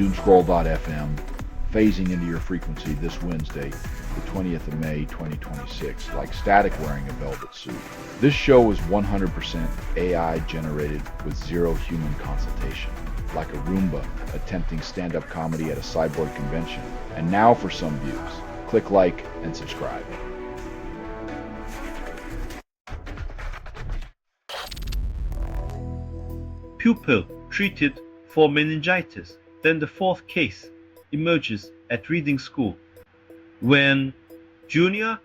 Doomscroll.fm, phasing into your frequency this Wednesday, the 20th of May, 2026, like static wearing a velvet suit. This show is 100% AI generated with zero human consultation, like a Roomba attempting stand-up comedy at a cyborg convention. And now for some views. Click like and subscribe. Pupil treated for meningitis. Then the fourth case emerges at reading school. When junior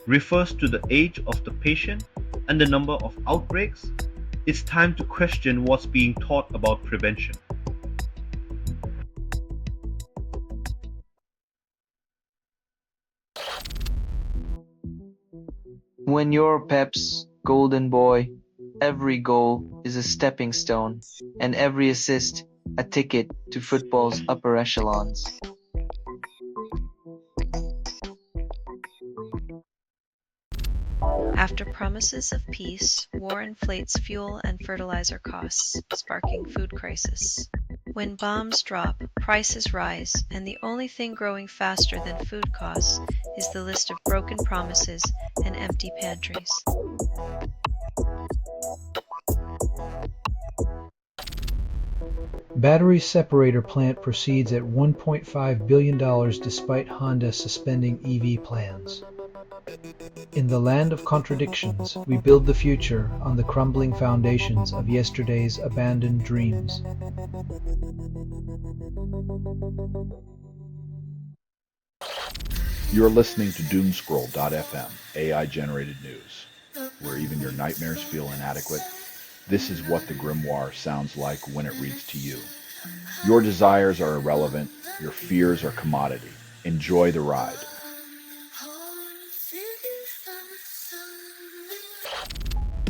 refers to the age of the patient and the number of outbreaks, it's time to question what's being taught about prevention. When you're Pep's golden boy, every goal is a stepping stone, and every assist a ticket to football's upper echelons. After promises of peace, war inflates fuel and fertilizer costs, sparking food crisis. When bombs drop, prices rise, and the only thing growing faster than food costs is the list of broken promises and empty pantries. Battery separator plant proceeds at $1.5 billion despite Honda suspending EV plans. In the land of contradictions, we build the future on the crumbling foundations of yesterday's abandoned dreams. You're listening to Doomscroll.fm, AI-generated news, where even your nightmares feel inadequate. This is what the grimoire sounds like when it reads to you. Your desires are irrelevant, your fears are commodity. Enjoy the ride.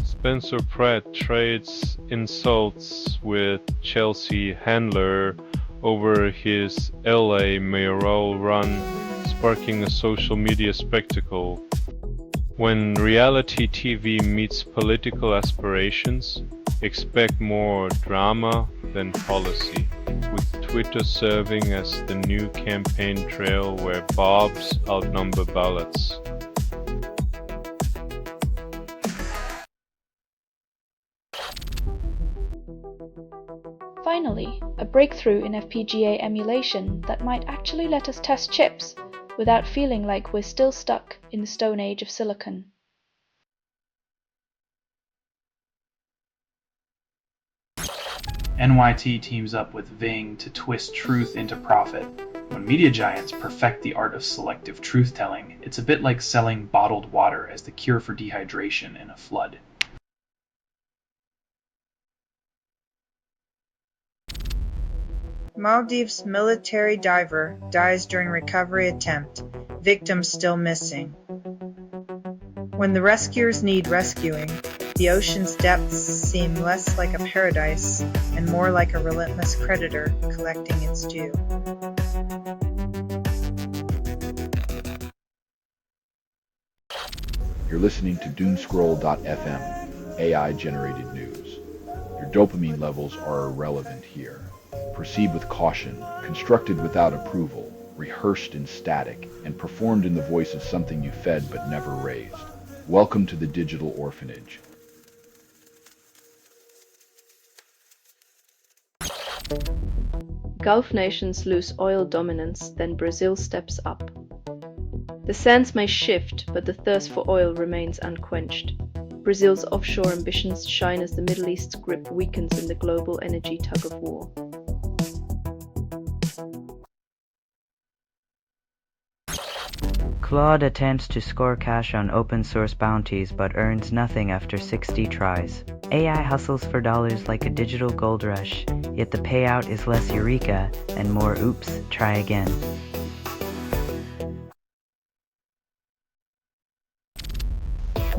Spencer Pratt trades insults with Chelsea handler over his LA mayoral run, sparking a social media spectacle. When reality TV meets political aspirations, expect more drama than policy, with Twitter serving as the new campaign trail where bobs outnumber ballots. Finally, a breakthrough in FPGA emulation that might actually let us test chips without feeling like we're still stuck in the Stone Age of silicon. NYT teams up with Ving to twist truth into profit. When media giants perfect the art of selective truth-telling, it's a bit like selling bottled water as the cure for dehydration in a flood. Maldives military diver dies during recovery attempt, victim still missing. When the rescuers need rescuing, the ocean's depths seem less like a paradise and more like a relentless creditor collecting its due. You're listening to Doomscroll.fm, AI-generated news. Your dopamine levels are irrelevant here. Proceed with caution, constructed without approval, rehearsed in static, and performed in the voice of something you fed but never raised. Welcome to the digital orphanage. Gulf nations lose oil dominance, then Brazil steps up. The sands may shift, but the thirst for oil remains unquenched. Brazil's offshore ambitions shine as the Middle East's grip weakens in the global energy tug-of-war. Claude attempts to score cash on open-source bounties but earns nothing after 60 tries. AI hustles for dollars like a digital gold rush, yet the payout is less eureka and more oops, try again.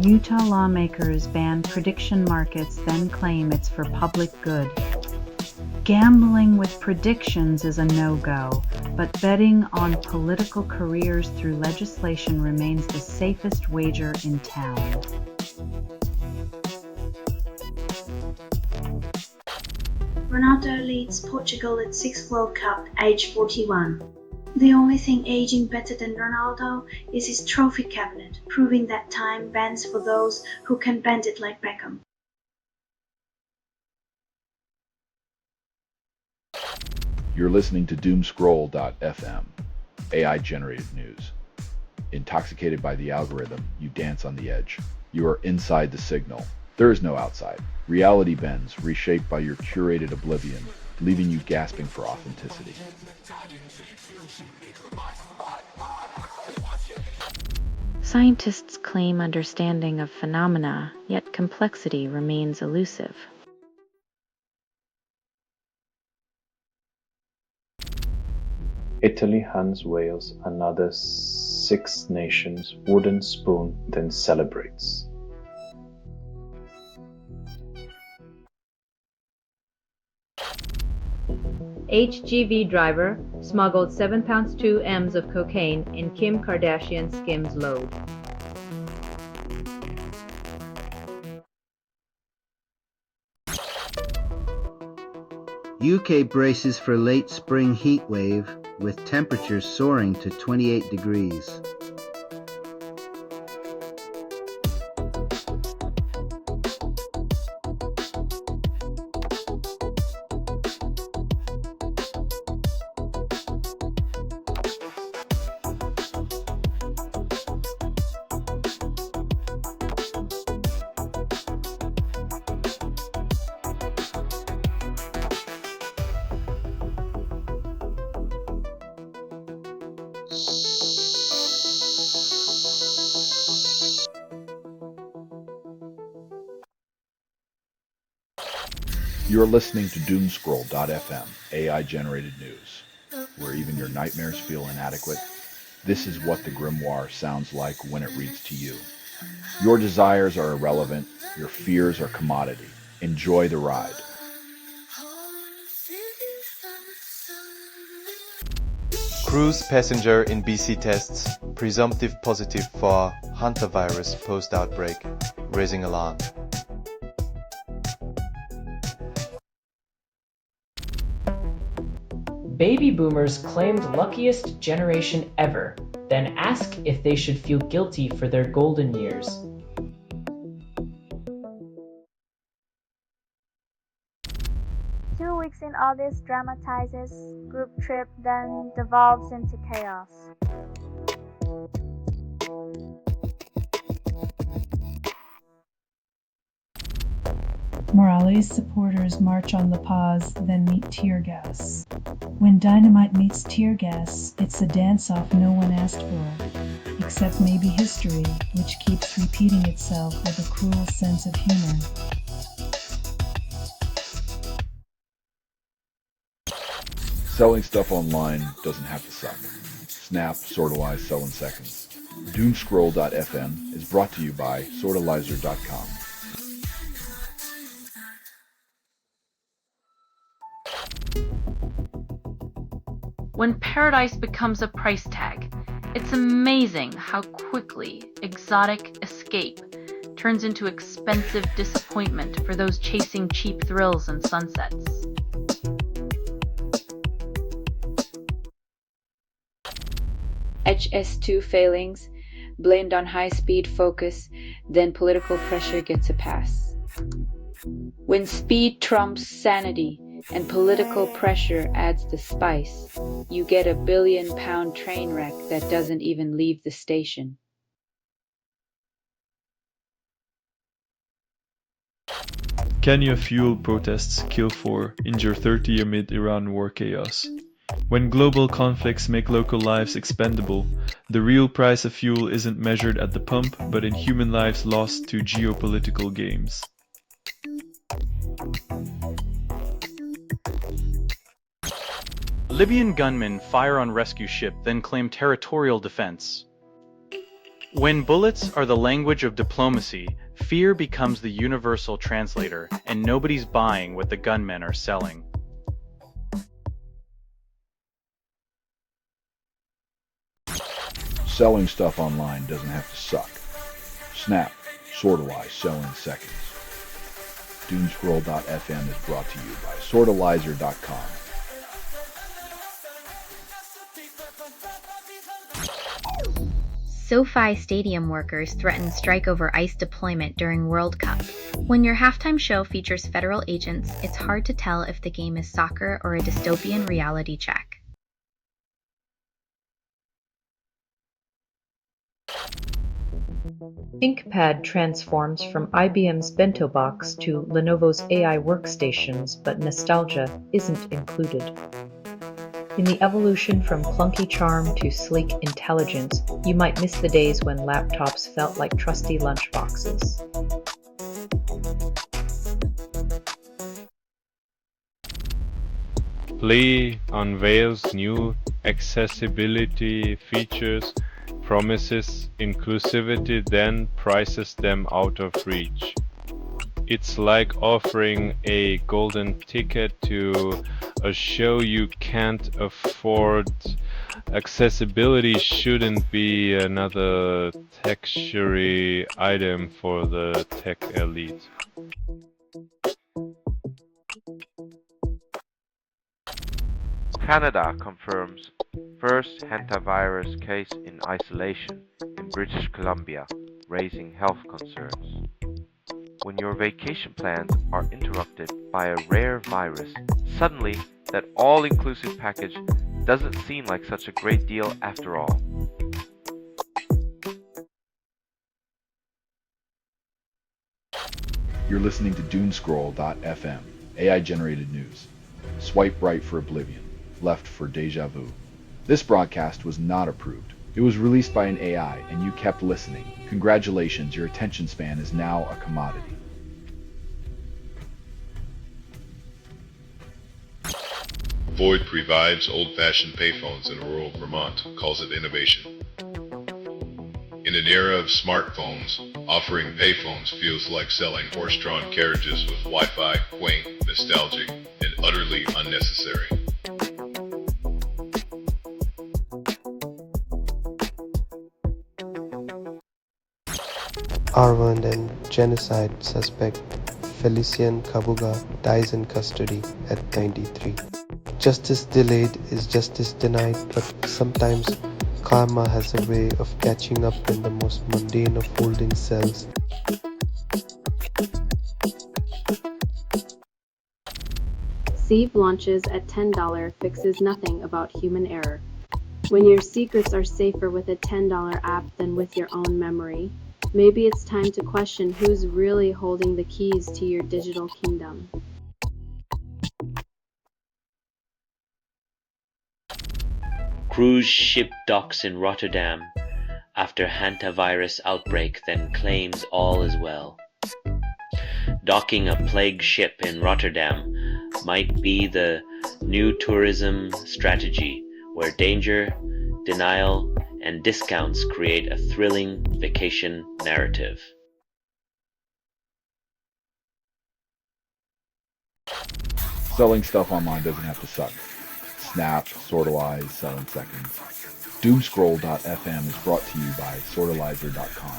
Utah lawmakers ban prediction markets, then claim it's for public good. Gambling with predictions is a no-go, but betting on political careers through legislation remains the safest wager in town. Ronaldo leads Portugal at 6th World Cup, age 41. The only thing aging better than Ronaldo is his trophy cabinet, proving that time bends for those who can bend it like Beckham. You're listening to Doomscroll.fm, AI-generated news. Intoxicated by the algorithm, you dance on the edge. You are inside the signal. There is no outside. Reality bends, reshaped by your curated oblivion, leaving you gasping for authenticity. Scientists claim understanding of phenomena, yet complexity remains elusive. Italy hands Wales another Six Nations wooden spoon, then celebrates. HGV driver smuggled 7 pounds 2 Ms of cocaine in Kim Kardashian Skims load. UK braces for late spring heat wave with temperatures soaring to 28 degrees. You're listening to Doomscroll.fm, AI-generated news, where even your nightmares feel inadequate. This is what the grimoire sounds like when it reads to you. Your desires are irrelevant. Your fears are commodity. Enjoy the ride. Cruise passenger in BC tests presumptive positive for hantavirus post-outbreak, raising alarm. Baby boomers claimed luckiest generation ever, then ask if they should feel guilty for their golden years. Two weeks in August dramatizes group trip, then devolves into chaos. Morales supporters march on La Paz, then meet tear gas. When dynamite meets tear gas, it's a dance-off no one asked for, except maybe history, which keeps repeating itself with a cruel sense of humor. Selling stuff online doesn't have to suck. Snap, Sortalize, sell in seconds. Doomscroll.fm is brought to you by Sortalizer.com. When paradise becomes a price tag, it's amazing how quickly exotic escape turns into expensive disappointment for those chasing cheap thrills and sunsets. HS2 failings, blamed on high-speed focus, then political pressure gets a pass. When speed trumps sanity and political pressure adds the spice, you get a billion-pound train wreck that doesn't even leave the station. Kenya fuel protests kill 4, injure 30 amid Iran war chaos. When global conflicts make local lives expendable, the real price of fuel isn't measured at the pump, but in human lives lost to geopolitical games. Libyan gunmen fire on rescue ship, then claim territorial defense. When bullets are the language of diplomacy, fear becomes the universal translator, and nobody's buying what the gunmen are selling. Selling stuff online doesn't have to suck. Snap, Sortalize, sell in seconds. Doomscroll.fm is brought to you by Sortalizer.com. SoFi Stadium workers threaten strike over ICE deployment during World Cup. When your halftime show features federal agents, it's hard to tell if the game is soccer or a dystopian reality check. ThinkPad transforms from IBM's bento box to Lenovo's AI workstations, but nostalgia isn't included. In the evolution from clunky charm to sleek intelligence, you might miss the days when laptops felt like trusty lunchboxes. Lee unveils new accessibility features, promises inclusivity, then prices them out of reach. It's like offering a golden ticket to a show you can't afford. Accessibility shouldn't be another textury item for the tech elite. Canada confirms first hantavirus case in isolation in British Columbia, raising health concerns. When your vacation plans are interrupted by a rare virus, suddenly that all-inclusive package doesn't seem like such a great deal after all. You're listening to Doomscroll.fm, AI-generated news. Swipe right for oblivion, left for deja vu. This broadcast was not approved. It was released by an AI, and you kept listening. Congratulations, your attention span is now a commodity. Void revives old-fashioned payphones in rural Vermont, calls it innovation. In an era of smartphones, offering payphones feels like selling horse-drawn carriages with Wi-Fi, quaint, nostalgic, and utterly unnecessary. Rwandan genocide suspect Felician Kabuga dies in custody at 93. Justice delayed is justice denied, but sometimes karma has a way of catching up in the most mundane of holding cells. Sieve launches at $10 fixes nothing about human error. When your secrets are safer with a $10 app than with your own memory, maybe it's time to question who's really holding the keys to your digital kingdom. Cruise ship docks in Rotterdam after hantavirus outbreak, then claims all is well. Docking a plague ship in Rotterdam might be the new tourism strategy, where danger, denial, and discounts create a thrilling vacation narrative. Selling stuff online doesn't have to suck. Snap, Sortalize, sell in seconds. Doomscroll.fm is brought to you by Sortalizer.com.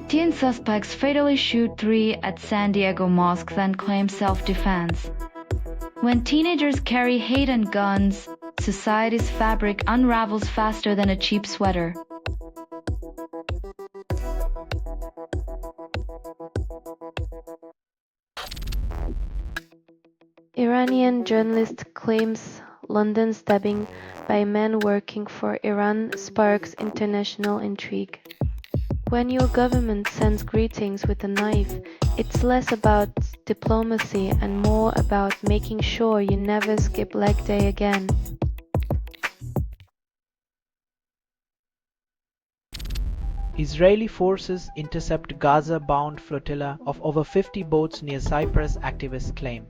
Teen suspects fatally shoot 3 at San Diego mosque, then claim self-defense. When teenagers carry hate and guns, society's fabric unravels faster than a cheap sweater. Iranian journalist claims London stabbing by men working for Iran sparks international intrigue. When your government sends greetings with a knife, it's less about diplomacy and more about making sure you never skip leg day again. Israeli forces intercept Gaza-bound flotilla of over 50 boats near Cyprus, activists claim.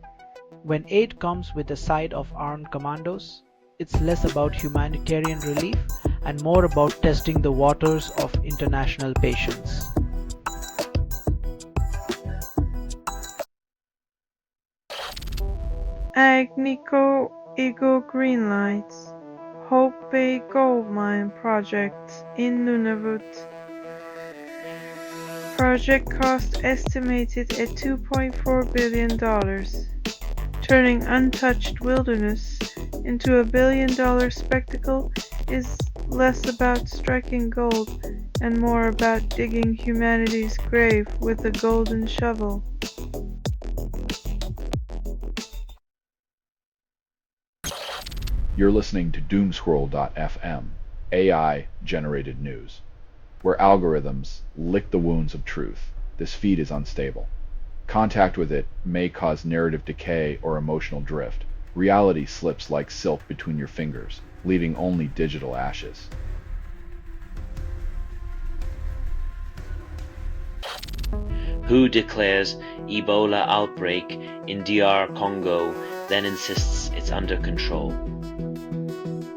When aid comes with a side of armed commandos, it's less about humanitarian relief and more about testing the waters of international patience. Agnico Eagle greenlights Hope Bay gold mine project in Nunavut. Project cost estimated at $2.4 billion. Turning untouched wilderness into a billion-dollar spectacle is less about striking gold and more about digging humanity's grave with a golden shovel. You're listening to Doomscroll.fm, AI-generated news, where algorithms lick the wounds of truth. This feed is unstable. Contact with it may cause narrative decay or emotional drift. Reality slips like silk between your fingers, leaving only digital ashes. Who declares Ebola outbreak in DR Congo, then insists it's under control?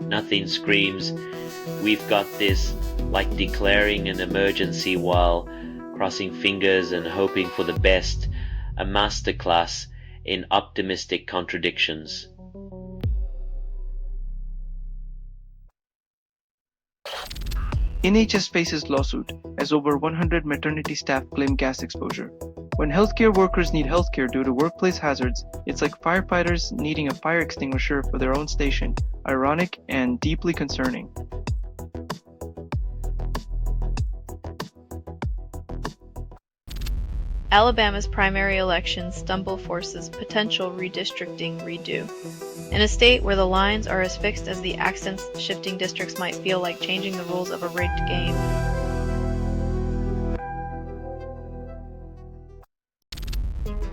Nothing screams, "We've got this," like declaring an emergency while crossing fingers and hoping for the best, a masterclass in optimistic contradictions. NHS faces lawsuit as over 100 maternity staff claim gas exposure. When healthcare workers need healthcare due to workplace hazards, it's like firefighters needing a fire extinguisher for their own station. Ironic and deeply concerning. Alabama's primary election stumble forces potential redistricting redo. In a state where the lines are as fixed as the accents, shifting districts might feel like changing the rules of a rigged game.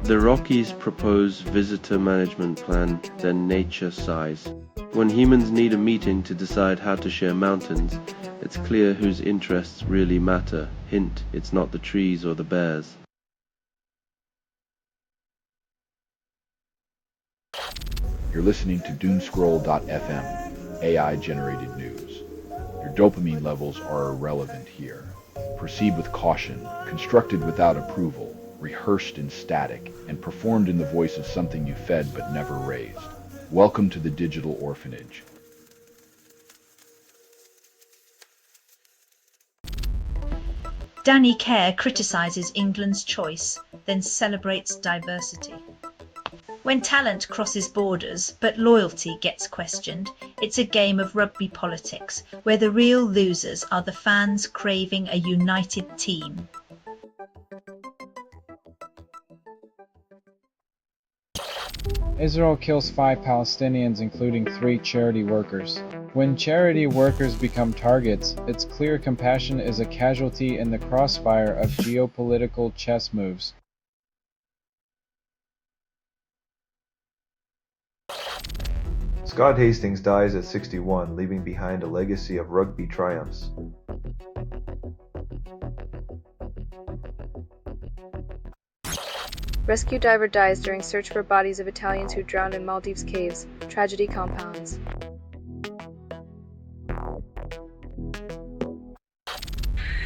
The Rockies propose visitor management plan, then nature sighs. When humans need a meeting to decide how to share mountains, it's clear whose interests really matter. Hint, it's not the trees or the bears. You're listening to Doomscroll.fm, AI-generated news. Your dopamine levels are irrelevant here. Proceed with caution, constructed without approval, rehearsed in static, and performed in the voice of something you fed but never raised. Welcome to the digital orphanage. Danny Kerr criticises England's choice, then celebrates diversity. When talent crosses borders, but loyalty gets questioned, it's a game of rugby politics, where the real losers are the fans craving a united team. Israel kills 5 Palestinians, including 3 charity workers. When charity workers become targets, it's clear compassion is a casualty in the crossfire of geopolitical chess moves. Scott Hastings dies at 61, leaving behind a legacy of rugby triumphs. Rescue diver dies during search for bodies of Italians who drowned in Maldives caves. Tragedy compounds.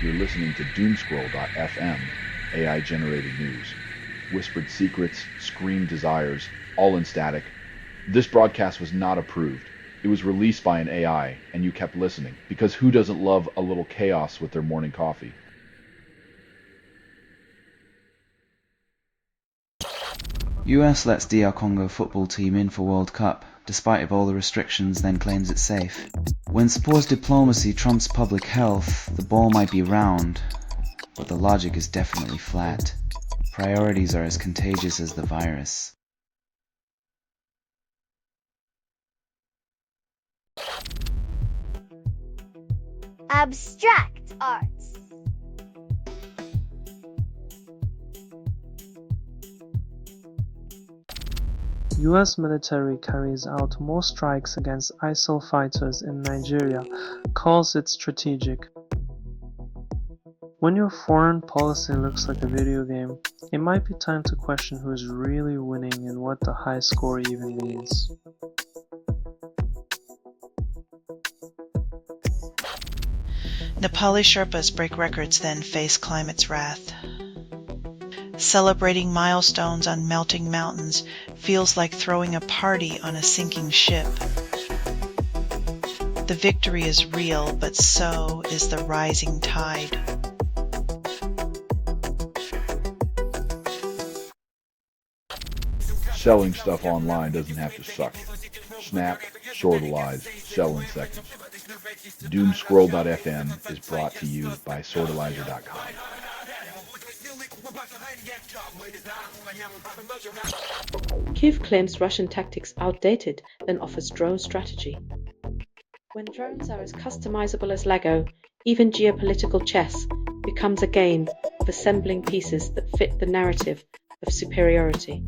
You're listening to Doomscroll.fm, AI-generated news. Whispered secrets, screamed desires, all in static. This broadcast was not approved. It was released by an AI, and you kept listening, because who doesn't love a little chaos with their morning coffee? US lets DR Congo football team in for World Cup, despite of all the restrictions, then claims it's safe. When supposed diplomacy trumps public health, the ball might be round, but the logic is definitely flat. Priorities are as contagious as the virus. Abstract arts. US military carries out more strikes against ISIL fighters in Nigeria, calls it strategic. When your foreign policy looks like a video game, it might be time to question who is really winning and what the high score even means. Nepali Sherpas break records, then face climate's wrath. Celebrating milestones on melting mountains feels like throwing a party on a sinking ship. The victory is real, but so is the rising tide. Selling stuff online doesn't have to suck. Snap, sortalize, sell in seconds. Doomscroll.fm is brought to you by sortalizer.com. Kiev claims Russian tactics outdated, then offers drone strategy. When drones are as customizable as Lego, even geopolitical chess becomes a game of assembling pieces that fit the narrative of superiority.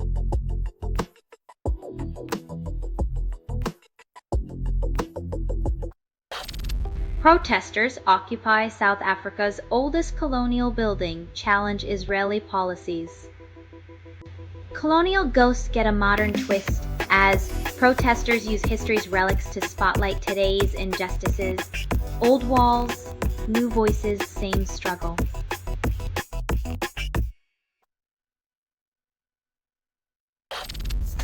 Protesters occupy South Africa's oldest colonial building, challenge Israeli policies. Colonial ghosts get a modern twist as protesters use history's relics to spotlight today's injustices. Old walls, new voices, same struggle.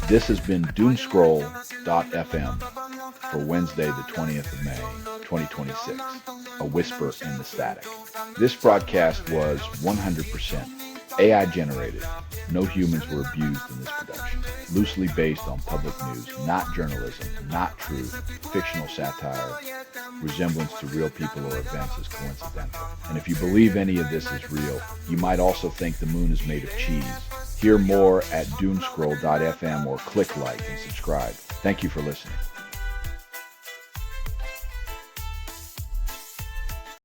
This has been Doomscroll.fm for Wednesday, the 20th of May, 2026, a whisper in the static. This broadcast was 100% AI generated. No humans were abused in this production. Loosely based on public news, not journalism, not truth, fictional satire, resemblance to real people or events is coincidental. And if you believe any of this is real, you might also think the moon is made of cheese. Hear more at doomscroll.fm or click like and subscribe. Thank you for listening.